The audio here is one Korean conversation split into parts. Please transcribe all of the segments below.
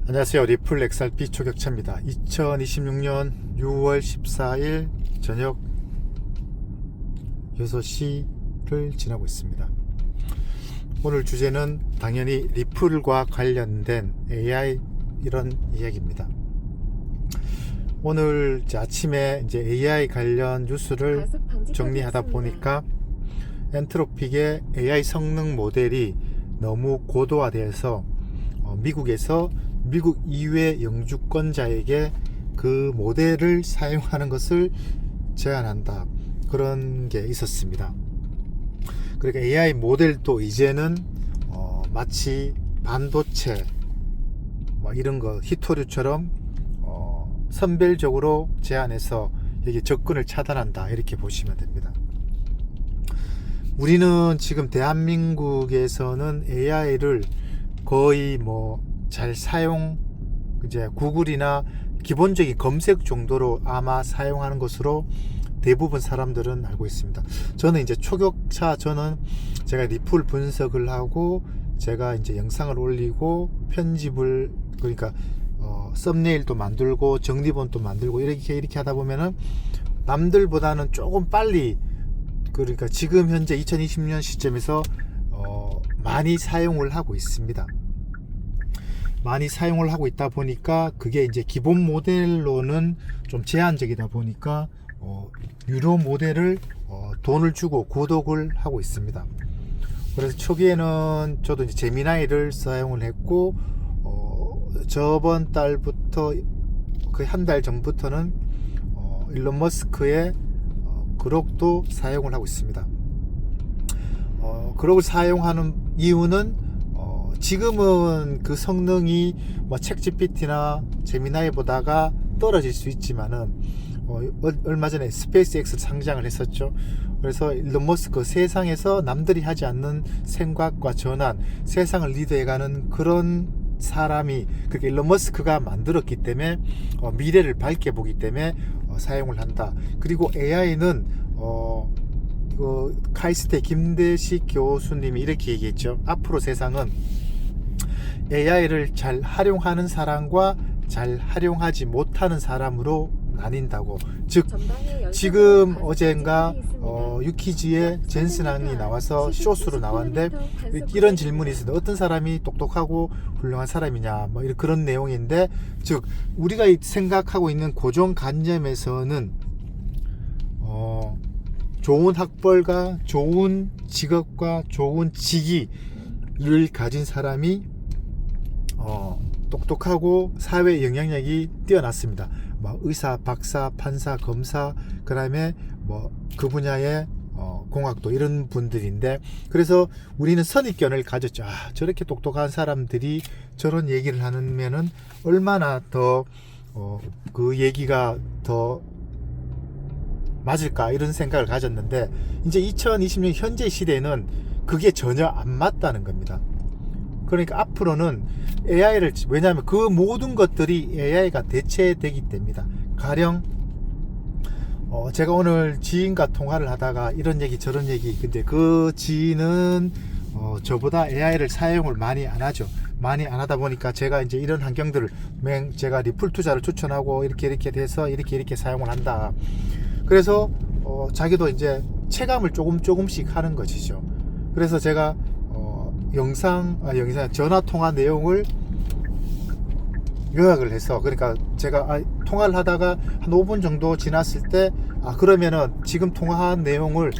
안녕하세요. 리플 XRP 초격차입니다. 2026년 6월 14일 저녁 6시를 지나고 있습니다. 오늘 주제는 당연히 리플과 관련된 AI 이런 이야기입니다. 오늘 아침에 이제 AI 관련 뉴스를 정리하다 보니까 엔트로픽의 AI 성능 모델이 너무 고도화되어서 미국에서 미국 이외 영주권자에게 그 모델을 사용하는 것을 제한한다, 그런 게 있었습니다. 그러니까 AI 모델도 이제는 마치 반도체 이런 거 히토류처럼 선별적으로 제한해서 여기 접근을 차단한다, 이렇게 보시면 됩니다. 우리는 지금 대한민국에서는 AI를 거의 잘 사용, 이제 구글이나 기본적인 검색 정도로 아마 사용하는 것으로 대부분 사람들은 알고 있습니다. 저는 이제 초격차, 제가 리플 분석을 하고 제가 이제 영상을 올리고 편집을, 그러니까 썸네일도 만들고 정리본도 만들고 이렇게 하다 보면은 남들보다는 조금 빨리, 그러니까 지금 현재 2020년 시점에서 많이 사용을 하고 있습니다. 많이 사용을 하고 있다 보니까 그게 이제 기본 모델로는 좀 제한적이다 보니까 유료 모델을 돈을 주고 구독을 하고 있습니다. 그래서 초기에는 저도 이제 제미나이를 사용을 했고 저번 달부터 거의 한 달 전부터는 일론 머스크의 그록도 사용을 하고 있습니다. 그록을 사용하는 이유는 지금은 그 성능이 챗GPT나 제미나이보다가 떨어질 수 있지만은 얼마 전에 스페이스X 상장을 했었죠. 그래서 일론 머스크, 세상에서 남들이 하지 않는 생각과 전환, 세상을 리드해가는 그런 사람이, 그렇게 일론 머스크가 만들었기 때문에 미래를 밝게 보기 때문에 사용을 한다. 그리고 AI는 카이스트 김대식 교수님이 이렇게 얘기했죠. 앞으로 세상은 AI를 잘 활용하는 사람과 잘 활용하지 못하는 사람으로 나뉜다고. 즉 지금 어젠가 유키즈의 젠슨왕이 나와서 쇼스로 나왔는데 이런 질문이 있었는데, 어떤 사람이 똑똑하고 훌륭한 사람이냐, 이런 그런 내용인데, 즉 우리가 생각하고 있는 고정관념에서는 좋은 학벌과 좋은 직업과 좋은 직위를 가진 사람이 똑똑하고 사회 영향력이 뛰어났습니다. 의사, 박사, 판사, 검사, 그 다음에 그 분야의 공학도, 이런 분들인데, 그래서 우리는 선입견을 가졌죠. 저렇게 똑똑한 사람들이 저런 얘기를 하면은 얼마나 더 그 얘기가 더 맞을까, 이런 생각을 가졌는데, 이제 2020년 현재 시대에는 그게 전혀 안 맞다는 겁니다. 그러니까 앞으로는 AI를, 왜냐하면 그 모든 것들이 AI가 대체되기 때문이다. 가령 제가 오늘 지인과 통화를 하다가 이런 얘기 저런 얘기, 근데 그 지인은 저보다 AI를 사용을 많이 안 하죠. 많이 안 하다 보니까 제가 이제 이런 환경들을 제가 리플 투자를 추천하고 이렇게 돼서 이렇게 사용을 한다. 그래서 자기도 이제 체감을 조금씩 하는 것이죠. 그래서 제가 영상 전화 통화 내용을 요약을 해서, 그러니까 제가 통화를 하다가 한 5분 정도 지났을 때 그러면은 지금 통화한 내용을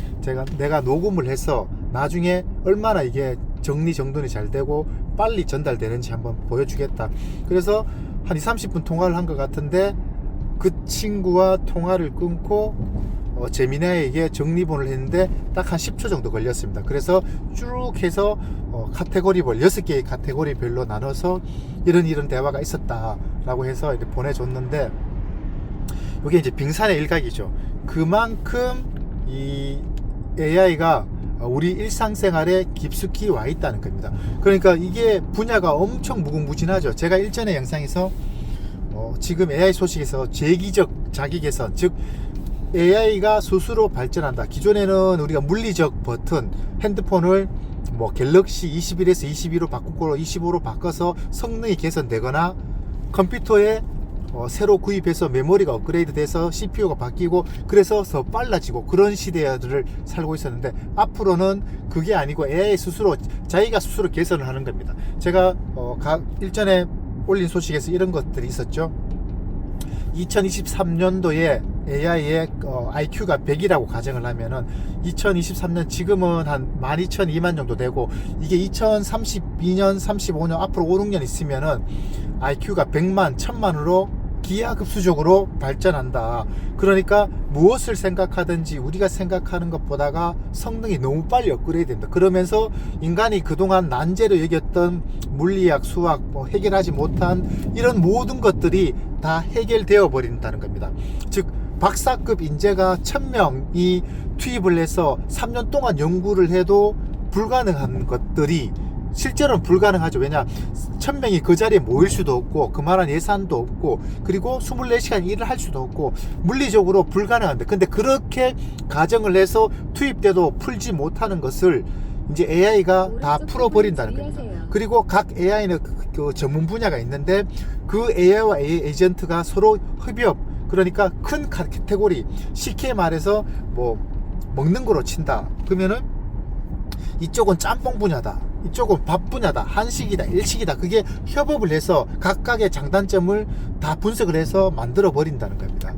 내가 녹음을 해서 나중에 얼마나 이게 정리정돈이 잘 되고 빨리 전달되는지 한번 보여주겠다. 그래서 한 20-30분 통화를 한 것 같은데, 그 친구와 통화를 끊고 제미나이에게 정리본을 했는데 딱 한 10초 정도 걸렸습니다. 그래서 쭉 해서 카테고리별 6개의 카테고리별로 나눠서 이런 대화가 있었다라고 해서 이렇게 보내줬는데, 이게 이제 빙산의 일각이죠. 그만큼 이 AI가 우리 일상생활에 깊숙이 와 있다는 겁니다. 그러니까 이게 분야가 엄청 무궁무진하죠. 제가 일전에 영상에서 지금 AI 소식에서 재기적 자기개선, 즉 AI가 스스로 발전한다. 기존에는 우리가 물리적 버튼, 핸드폰을 갤럭시 21에서 22로 바꾸고 25로 바꿔서 성능이 개선되거나 컴퓨터에 새로 구입해서 메모리가 업그레이드 돼서 CPU가 바뀌고 그래서 더 빨라지고 그런 시대를 살고 있었는데, 앞으로는 그게 아니고 AI 스스로 자기가 스스로 개선을 하는 겁니다. 제가 일전에 올린 소식에서 이런 것들이 있었죠. 2023년도에 AI의 IQ가 100이라고 가정을 하면은 2023년 지금은 한 12,000, 2만 정도 되고, 이게 2032년, 35년 앞으로 5, 6년 있으면은 IQ가 100만, 1000만으로 기하급수적으로 발전한다. 그러니까 무엇을 생각하든지 우리가 생각하는 것보다가 성능이 너무 빨리 업그레이드 된다. 그러면서 인간이 그동안 난제로 여겼던 물리학, 수학, 해결하지 못한 이런 모든 것들이 다 해결되어 버린다는 겁니다. 즉 박사급 인재가 1000명이 투입을 해서 3년 동안 연구를 해도 불가능한 것들이 실제로는 불가능하죠. 왜냐, 1000명이 그 자리에 모일 수도 없고 그만한 예산도 없고 그리고 24시간 일을 할 수도 없고 물리적으로 불가능한데, 근데 그렇게 가정을 해서 투입돼도 풀지 못하는 것을 이제 AI가 다 풀어버린다는 겁니다. 그리고 각 AI는 그 전문 분야가 있는데 그 AI와 AI 에이전트가 서로 협업, 그러니까 큰 카테고리, 쉽게 말해서 뭐 먹는 거로 친다 그러면은 이쪽은 짬뽕 분야다, 이쪽은 밥 분야다, 한식이다, 일식이다, 그게 협업을 해서 각각의 장단점을 다 분석을 해서 만들어 버린다는 겁니다.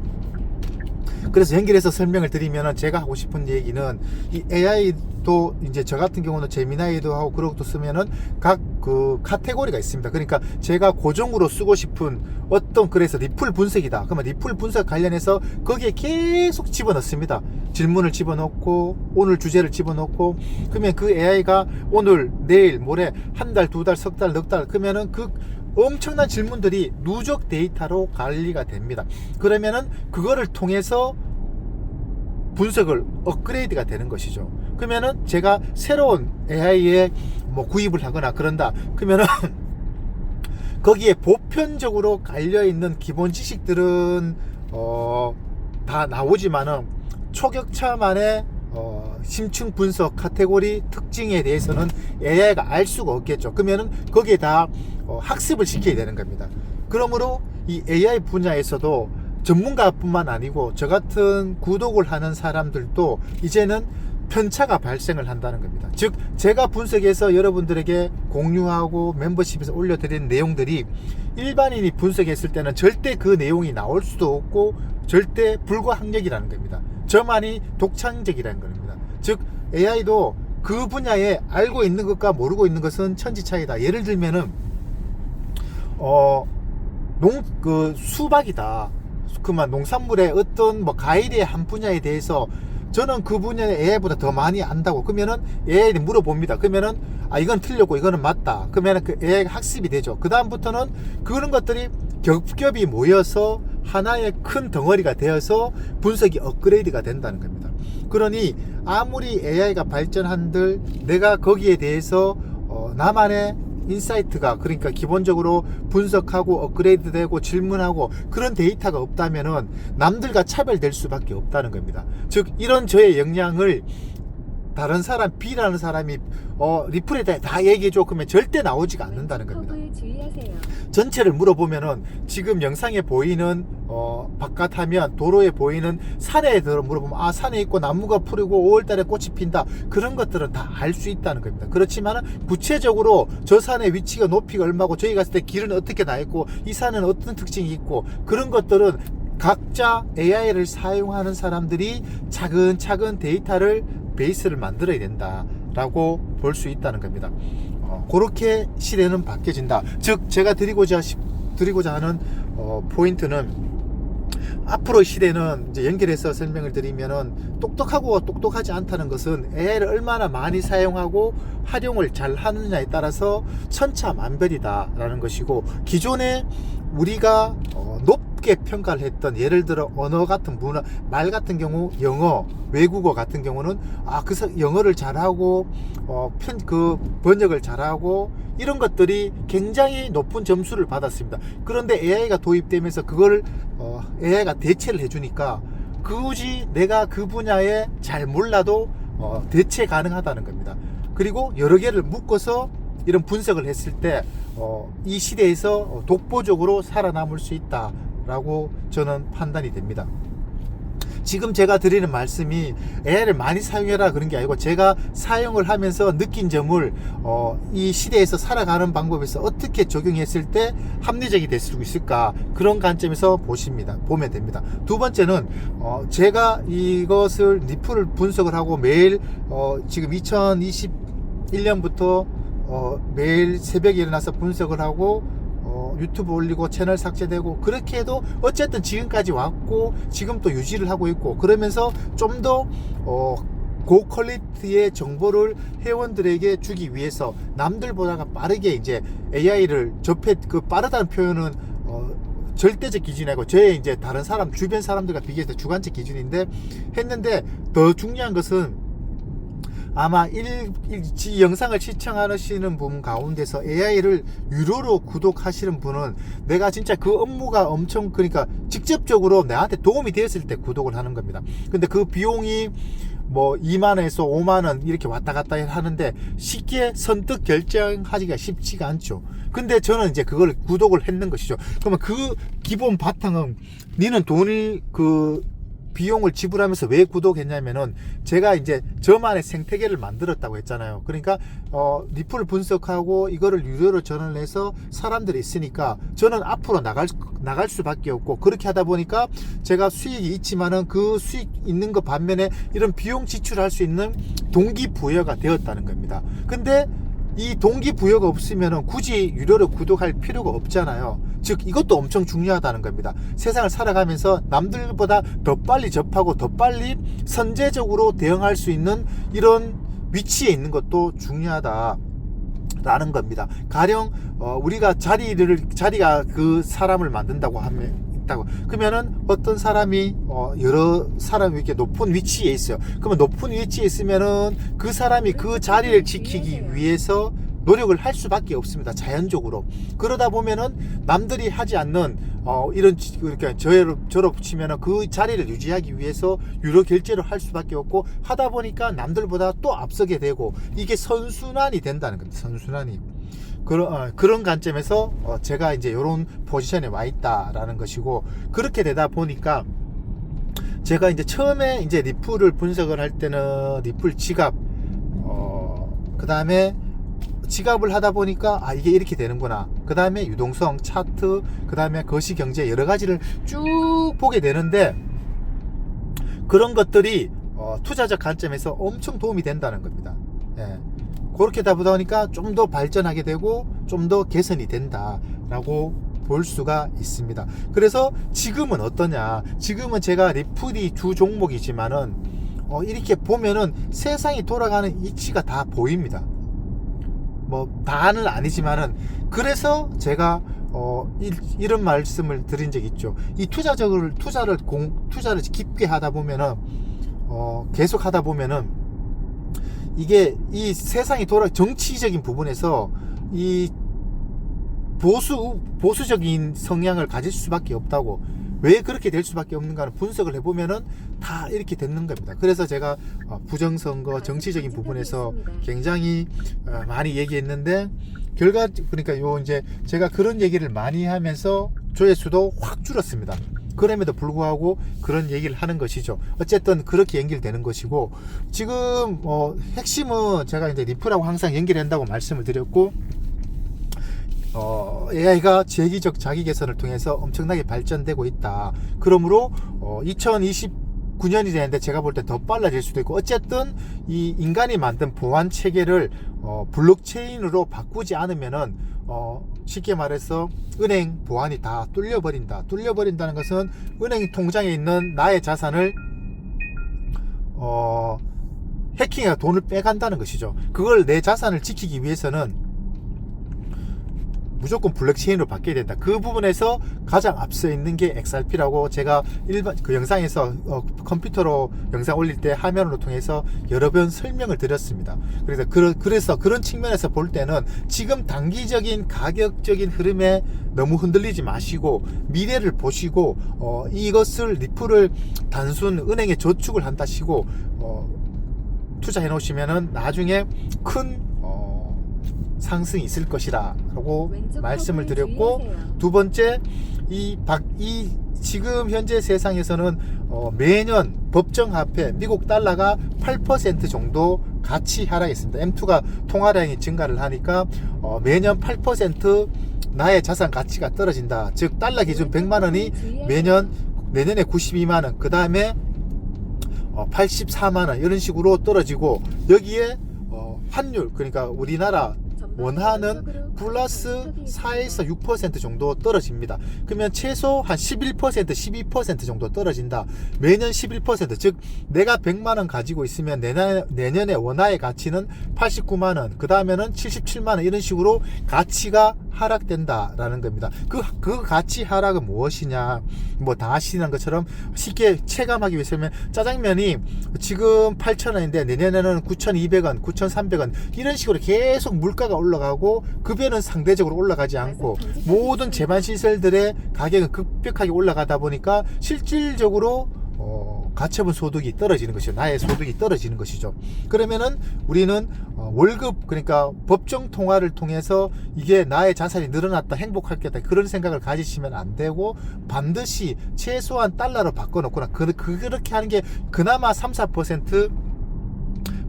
그래서 연결해서 설명을 드리면 제가 하고 싶은 얘기는, 이 AI도 이제 저 같은 경우는 제미나이도 하고 그런 것도 쓰면은 각 그 카테고리가 있습니다. 그러니까 제가 고정으로 쓰고 싶은 어떤, 그래서 리플 분석이다 그러면 리플 분석 관련해서 거기에 계속 집어넣습니다. 질문을 집어넣고 오늘 주제를 집어넣고, 그러면 그 AI가 오늘, 내일, 모레, 한 달, 두 달, 석 달, 넉 달, 그러면은 그 엄청난 질문들이 누적 데이터로 관리가 됩니다. 그러면은 그거를 통해서 분석을 업그레이드가 되는 것이죠. 그러면은 제가 새로운 AI에 뭐 구입을 하거나 그런다 그러면은 거기에 보편적으로 깔려있는 기본 지식들은 다 나오지만은 초격차만의 심층 분석 카테고리 특징에 대해서는 AI가 알 수가 없겠죠. 그러면은 거기에 다 학습을 시켜야 되는 겁니다. 그러므로 이 AI 분야에서도 전문가뿐만 아니고 저 같은 구독을 하는 사람들도 이제는 편차가 발생을 한다는 겁니다. 즉 제가 분석해서 여러분들에게 공유하고 멤버십에서 올려드리는 내용들이 일반인이 분석했을 때는 절대 그 내용이 나올 수도 없고 절대 불가항력이라는 겁니다. 저만이 독창적이라는 겁니다. 즉 AI도 그 분야에 알고 있는 것과 모르고 있는 것은 천지차이다. 예를 들면은 수박이다. 그만 농산물의 어떤 뭐 과일의 한 분야에 대해서 저는 그 분야의 AI보다 더 많이 안다고 그러면은 AI에 물어봅니다. 그러면은 이건 틀렸고 이거는 맞다. 그러면은 그 AI가 학습이 되죠. 그 다음부터는 그런 것들이 겹겹이 모여서 하나의 큰 덩어리가 되어서 분석이 업그레이드가 된다는 겁니다. 그러니 아무리 AI가 발전한들 내가 거기에 대해서 나만의 인사이트가, 그러니까 기본적으로 분석하고 업그레이드 되고 질문하고 그런 데이터가 없다면은 남들과 차별될 수밖에 없다는 겁니다. 즉 이런 저의 역량을 다른 사람, B라는 사람이 리플에 다 얘기해줘 그러면 절대 나오지가 않는다는 겁니다. 전체를 물어보면은 지금 영상에 보이는 바깥 화면, 도로에 보이는 산에 들어 물어보면 산에 있고 나무가 푸르고 5월달에 꽃이 핀다, 그런 것들은 다 알 수 있다는 겁니다. 그렇지만 구체적으로 저 산의 위치가, 높이가 얼마고 저희 갔을 때 길은 어떻게 나 있고 이 산은 어떤 특징이 있고, 그런 것들은 각자 AI를 사용하는 사람들이 차근차근 데이터를 베이스를 만들어야 된다라고 볼 수 있다는 겁니다. 그렇게 시대는 바뀌어진다. 즉 제가 드리고자 하는 포인트는, 앞으로 시대는 이제 연결해서 설명을 드리면은 똑똑하고 똑똑하지 않다는 것은 AI를 얼마나 많이 사용하고 활용을 잘 하느냐에 따라서 천차만별이다 라는 것이고, 기존에 우리가 높게 평가를 했던, 예를 들어 언어 같은 문화, 말 같은 경우 영어, 외국어 같은 경우는 영어를 잘하고 번역을 잘하고 이런 것들이 굉장히 높은 점수를 받았습니다. 그런데 AI가 도입되면서 그걸 AI가 대체를 해주니까 굳이 내가 그 분야에 잘 몰라도 대체 가능하다는 겁니다. 그리고 여러 개를 묶어서 이런 분석을 했을 때 이 시대에서 독보적으로 살아남을 수 있다라고 저는 판단이 됩니다. 지금 제가 드리는 말씀이 AI를 많이 사용해라 그런 게 아니고, 제가 사용을 하면서 느낀 점을 이 시대에서 살아가는 방법에서 어떻게 적용했을 때 합리적이 될 수 있을까, 그런 관점에서 보면 됩니다. 두 번째는 제가 이것을 리플을 분석을 하고 매일 지금 2021년부터 매일 새벽에 일어나서 분석을 하고 유튜브 올리고 채널 삭제되고, 그렇게 해도 어쨌든 지금까지 왔고 지금 또 유지를 하고 있고, 그러면서 좀 더 고퀄리티의 정보를 회원들에게 주기 위해서 남들보다가 빠르게 이제 AI를 빠르다는 표현은 절대적 기준이 아니고 저의 이제 다른 사람, 주변 사람들과 비교해서 주관적 기준인데 했는데, 더 중요한 것은 아마 이 영상을 시청하시는 분 가운데서 AI를 유료로 구독하시는 분은 내가 진짜 그 업무가 엄청, 그러니까 직접적으로 나한테 도움이 되었을 때 구독을 하는 겁니다. 근데 그 비용이 뭐 2만원에서 5만원 이렇게 왔다 갔다 하는데 쉽게 선뜻 결정하기가 쉽지가 않죠. 근데 저는 이제 그걸 구독을 했는 것이죠. 그러면 그 기본 바탕은, 니는 돈을 비용을 지불하면서 왜 구독했냐면은, 제가 이제 저만의 생태계를 만들었다고 했잖아요. 그러니까 리플을 분석하고 이거를 유료로 전환을 해서 사람들이 있으니까 저는 앞으로 나갈 수밖에 없고, 그렇게 하다 보니까 제가 수익이 있지만은 그 수익 있는 것 반면에 이런 비용 지출할 수 있는 동기부여가 되었다는 겁니다. 근데 이 동기부여가 없으면 굳이 유료로 구독할 필요가 없잖아요. 즉 이것도 엄청 중요하다는 겁니다. 세상을 살아가면서 남들보다 더 빨리 접하고 더 빨리 선제적으로 대응할 수 있는 이런 위치에 있는 것도 중요하다라는 겁니다. 가령 우리가 자리가 그 사람을 만든다고 하면 그러면은 어떤 사람이 여러 사람이 이렇게 높은 위치에 있어요. 그러면 높은 위치에 있으면은 그 사람이 그 자리를 지키기 위해서 노력을 할 수밖에 없습니다. 자연적으로. 그러다 보면은 남들이 하지 않는 그러니까 저로 붙이면은 그 자리를 유지하기 위해서 유료 결제를 할 수밖에 없고, 하다 보니까 남들보다 또 앞서게 되고, 이게 선순환이 된다는 겁니다. 선순환이. 그런 관점에서 제가 이제 이런 포지션에 와 있다라는 것이고, 그렇게 되다 보니까 제가 이제 처음에 이제 리플을 분석을 할 때는 리플 지갑, 그 다음에 지갑을 하다 보니까 이게 이렇게 되는구나. 그 다음에 유동성 차트, 그 다음에 거시경제 여러 가지를 쭉 보게 되는데, 그런 것들이 투자적 관점에서 엄청 도움이 된다는 겁니다. 예. 그렇게 하다 보니까 좀 더 발전하게 되고 좀 더 개선이 된다라고 볼 수가 있습니다. 그래서 지금은 어떠냐? 지금은 제가 리플이 주 종목이지만은 이렇게 보면은 세상이 돌아가는 이치가 다 보입니다. 뭐 다는 아니지만은, 그래서 제가 이런 말씀을 드린 적이 있죠. 이 투자를 깊게 하다 보면은 계속 하다 보면은 이게 이 세상이 정치적인 부분에서 이 보수적인 성향을 가질 수밖에 없다고, 왜 그렇게 될 수밖에 없는가를 분석을 해보면은 다 이렇게 되는 겁니다. 그래서 제가 부정선거 정치적인 부분에서 굉장히 많이 얘기했는데, 그러니까 이제 제가 그런 얘기를 많이 하면서 조회수도 확 줄었습니다. 그럼에도 불구하고 그런 얘기를 하는 것이죠. 어쨌든 그렇게 연결되는 것이고, 지금 핵심은 제가 이제 리플하고 항상 연결한다고 말씀을 드렸고, AI가 재기적 자기 개선을 통해서 엄청나게 발전되고 있다. 그러므로 2029년이 되는데 제가 볼 때 더 빨라질 수도 있고, 어쨌든 이 인간이 만든 보안 체계를 블록체인으로 바꾸지 않으면은 쉽게 말해서 은행 보안이 다 뚫려버린다는 것은 은행 통장에 있는 나의 자산을 해킹해서 돈을 빼간다는 것이죠. 그걸 내 자산을 지키기 위해서는 무조건 블록체인으로 바뀌어야 된다. 그 부분에서 가장 앞서 있는 게 XRP라고 제가 그 영상에서 컴퓨터로 영상 올릴 때 화면으로 통해서 여러 번 설명을 드렸습니다. 그래서 그런 측면에서 볼 때는 지금 단기적인 가격적인 흐름에 너무 흔들리지 마시고 미래를 보시고 이것을 리플을 단순 은행에 저축을 한다시고 투자해 놓으시면은 나중에 큰 상승이 있을 것이라고 왼쪽 말씀을 커브에 드렸고, 주의하세요. 두 번째, 지금 현재 세상에서는 매년 법정화폐 미국 달러가 8% 정도 가치 하락했습니다. M2가 통화량이 증가를 하니까 매년 8% 나의 자산 가치가 떨어진다. 즉 달러 기준 100만 원이 내년에 92만 원, 그 다음에 84만 원 이런 식으로 떨어지고, 여기에 환율, 그러니까 우리나라 원화는 플러스 4에서 6% 정도 떨어집니다. 그러면 최소 한 11%, 12% 정도 떨어진다. 매년 11%, 즉 내가 100만 원 가지고 있으면 내년에 원화의 가치는 89만 원, 그 다음에는 77만 원, 이런 식으로 가치가 하락된다라는 겁니다. 그 가치 하락은 무엇이냐, 뭐 다 아시는 것처럼 쉽게 체감하기 위해서는, 짜장면이 지금 8,000원인데 내년에는 9,200원, 9,300원 이런 식으로 계속 물가가 올라가고 급여는 상대적으로 올라가지 않고 모든 제반 시설들의 가격은 급격하게 올라가다 보니까 실질적으로 가처분 소득이 떨어지는 것이죠. 나의 소득이 떨어지는 것이죠. 그러면은 우리는 월급, 그러니까 법정 통화를 통해서 이게 나의 자산이 늘어났다, 행복하겠다, 그런 생각을 가지시면 안 되고, 반드시 최소한 달러로 바꿔놓거나 그렇게 하는 게 그나마 3, 4%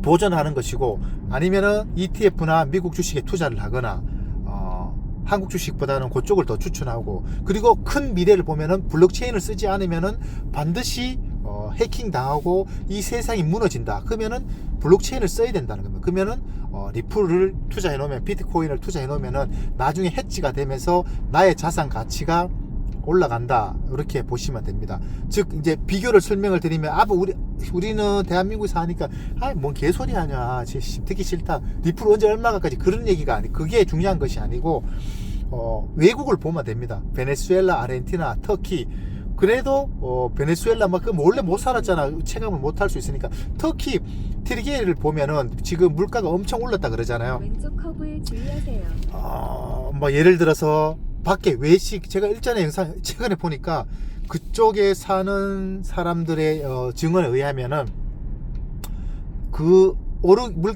보전하는 것이고, 아니면은 ETF나 미국 주식에 투자를 하거나 한국 주식보다는 그쪽을 더 추천하고, 그리고 큰 미래를 보면은 블록체인을 쓰지 않으면은 반드시 해킹 당하고 이 세상이 무너진다. 그러면은 블록체인을 써야 된다는 겁니다. 그러면은 리플을 투자해 놓으면, 비트코인을 투자해 놓으면은 나중에 해지가 되면서 나의 자산 가치가 올라간다, 이렇게 보시면 됩니다. 즉 이제 비교를 설명을 드리면, 우리는 대한민국에서 하니까 뭔 개소리 하냐, 듣기 싫다, 리플 언제 얼마가까지, 그런 얘기가 아니, 그게 중요한 것이 아니고 외국을 보면 됩니다. 베네수엘라, 아르헨티나, 터키. 그래도 베네수엘라 원래 못 살았잖아, 체감을 못 할 수 있으니까. 터키 트리게를 보면은 지금 물가가 엄청 올랐다 그러잖아요. 왼쪽 커브에 주의하세요. 뭐 예를 들어서 밖에 외식, 제가 일전에 영상 최근에 보니까 그쪽에 사는 사람들의 증언에 의하면은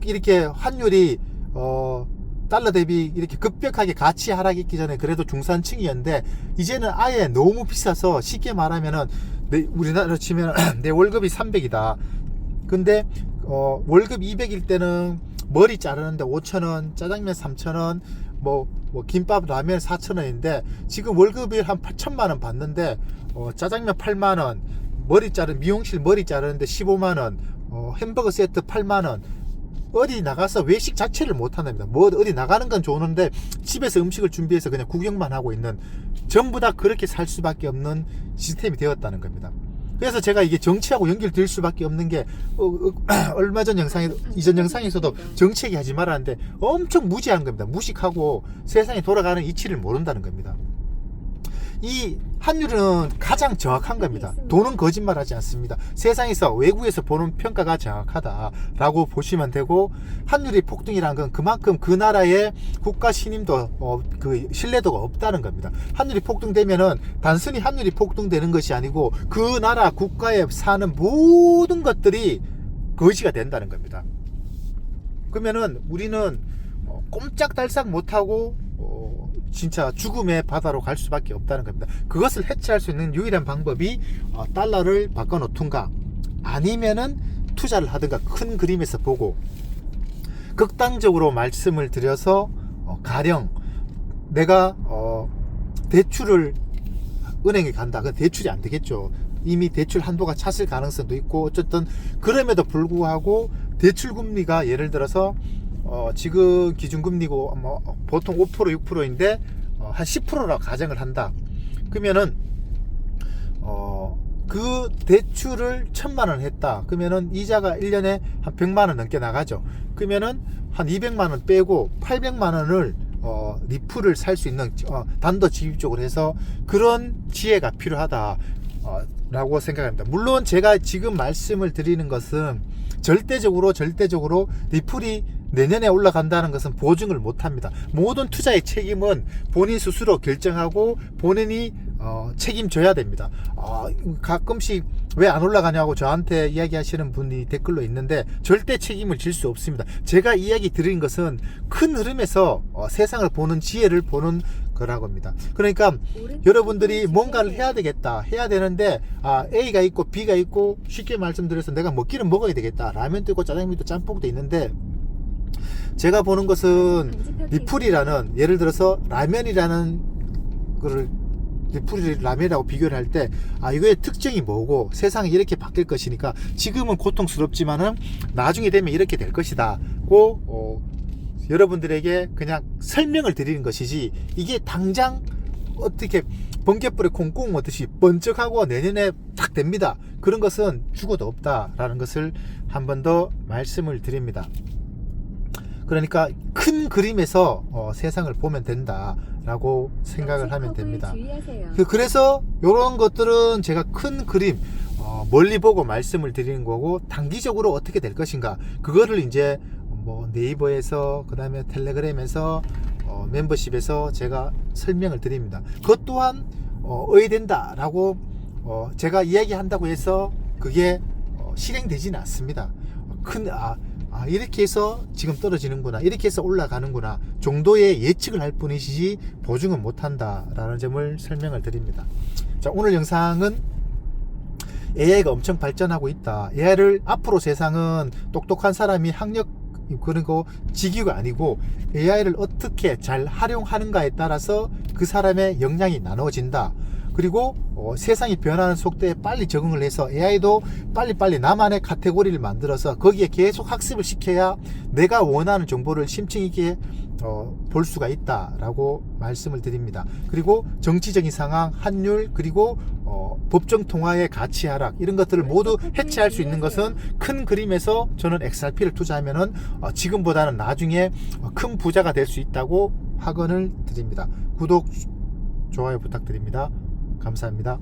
이렇게 환율이 달러 대비 이렇게 급격하게 가치 하락이 있기 전에 그래도 중산층이었는데, 이제는 아예 너무 비싸서, 쉽게 말하면은 우리나라로 치면 내 월급이 300이다. 근데 월급 200일 때는 머리 자르는데 5,000원, 짜장면 3,000원, 뭐 김밥, 라면 4,000원인데 지금 월급이 한 8천만 원 받는데 짜장면 8만 원, 미용실 머리 자르는데 15만 원, 햄버거 세트 8만 원. 어디 나가서 외식 자체를 못 한답니다. 어디 나가는 건 좋은데 집에서 음식을 준비해서 그냥 구경만 하고 있는, 전부 다 그렇게 살 수밖에 없는 시스템이 되었다는 겁니다. 그래서 제가 이게 정치하고 연결될 수밖에 없는 게, 얼마 전 이전 영상에서도 정치 얘기하지 말았는데 엄청 무지한 겁니다. 무식하고 세상이 돌아가는 이치를 모른다는 겁니다. 이 환율은 가장 정확한 겁니다. 돈은 거짓말하지 않습니다. 세상에서, 외국에서 보는 평가가 정확하다라고 보시면 되고, 환율이 폭등이라는 건 그만큼 그 나라의 국가 신임도, 그 신뢰도가 없다는 겁니다. 환율이 폭등되면은 단순히 환율이 폭등되는 것이 아니고 그 나라 국가에 사는 모든 것들이 거지가 된다는 겁니다. 그러면은 우리는 꼼짝달싹 못하고 진짜 죽음의 바다로 갈 수밖에 없다는 겁니다. 그것을 해체할 수 있는 유일한 방법이 달러를 바꿔놓든가, 아니면은 투자를 하든가, 큰 그림에서 보고. 극단적으로 말씀을 드려서 가령 내가 대출을 은행에 간다. 그 대출이 안 되겠죠. 이미 대출 한도가 찼을 가능성도 있고, 어쨌든 그럼에도 불구하고 대출 금리가 예를 들어서 지금 기준금리고 보통 5%, 6%인데 한 10%라고 가정을 한다. 그러면은 그 대출을 1,000만 원 했다. 그러면은 이자가 1년에 한 100만 원 넘게 나가죠. 그러면은 한 200만 원 빼고 800만 원을 리플을 살 수 있는 단도직입적으로 해서 그런 지혜가 필요하다 라고 생각합니다. 물론 제가 지금 말씀을 드리는 것은 절대적으로 리플이 내년에 올라간다는 것은 보증을 못합니다. 모든 투자의 책임은 본인 스스로 결정하고 본인이 책임져야 됩니다. 가끔씩 왜 안 올라가냐고 저한테 이야기하시는 분이 댓글로 있는데 절대 책임을 질 수 없습니다. 제가 이야기 드린 것은 큰 흐름에서 세상을 보는 지혜를 보는 거라고 합니다. 그러니까 여러분들이 뭔가를 해야 되겠다, 해야 되는데 A가 있고 B가 있고, 쉽게 말씀드려서 내가 먹기는 먹어야 되겠다. 라면도 있고 짜장면도 짬뽕도 있는데, 제가 보는 것은 리플이라는, 예를 들어서 라면이라는 거를 리플이 라면이라고 비교를 할 때 이거의 특징이 뭐고 세상이 이렇게 바뀔 것이니까 지금은 고통스럽지만은 나중에 되면 이렇게 될 것이다 고 여러분들에게 그냥 설명을 드리는 것이지, 이게 당장 어떻게 번갯불에 콩 구우듯이 번쩍하고 내년에 딱 됩니다, 그런 것은 죽어도 없다라는 것을 한 번 더 말씀을 드립니다. 그러니까 큰 그림에서 세상을 보면 된다라고 생각을 하면 됩니다. 그래서 이런 것들은 제가 큰 그림 멀리 보고 말씀을 드리는 거고, 단기적으로 어떻게 될 것인가 그거를 이제 뭐 네이버에서, 그 다음에 텔레그램에서, 멤버십에서 제가 설명을 드립니다. 그것 또한 의된다라고 제가 이야기한다고 해서 그게 실행되지는 않습니다. 이렇게 해서 지금 떨어지는구나, 이렇게 해서 올라가는구나 정도의 예측을 할 뿐이지 보증은 못한다 라는 점을 설명을 드립니다. 자, 오늘 영상은 AI가 엄청 발전하고 있다, AI를 앞으로 세상은 똑똑한 사람이 학력 그런 거 직위가 아니고 AI를 어떻게 잘 활용하는가에 따라서 그 사람의 역량이 나눠진다. 그리고 세상이 변하는 속도에 빨리 적응을 해서 AI도 빨리빨리 나만의 카테고리를 만들어서 거기에 계속 학습을 시켜야 내가 원하는 정보를 심층 있게 볼 수가 있다라고 말씀을 드립니다. 그리고 정치적인 상황, 환율, 그리고 법정 통화의 가치 하락, 이런 것들을 모두 해체할 수 있는 것은 큰 그림에서 저는 XRP를 투자하면은 지금보다는 나중에 큰 부자가 될 수 있다고 확언을 드립니다. 구독, 좋아요 부탁드립니다. 감사합니다.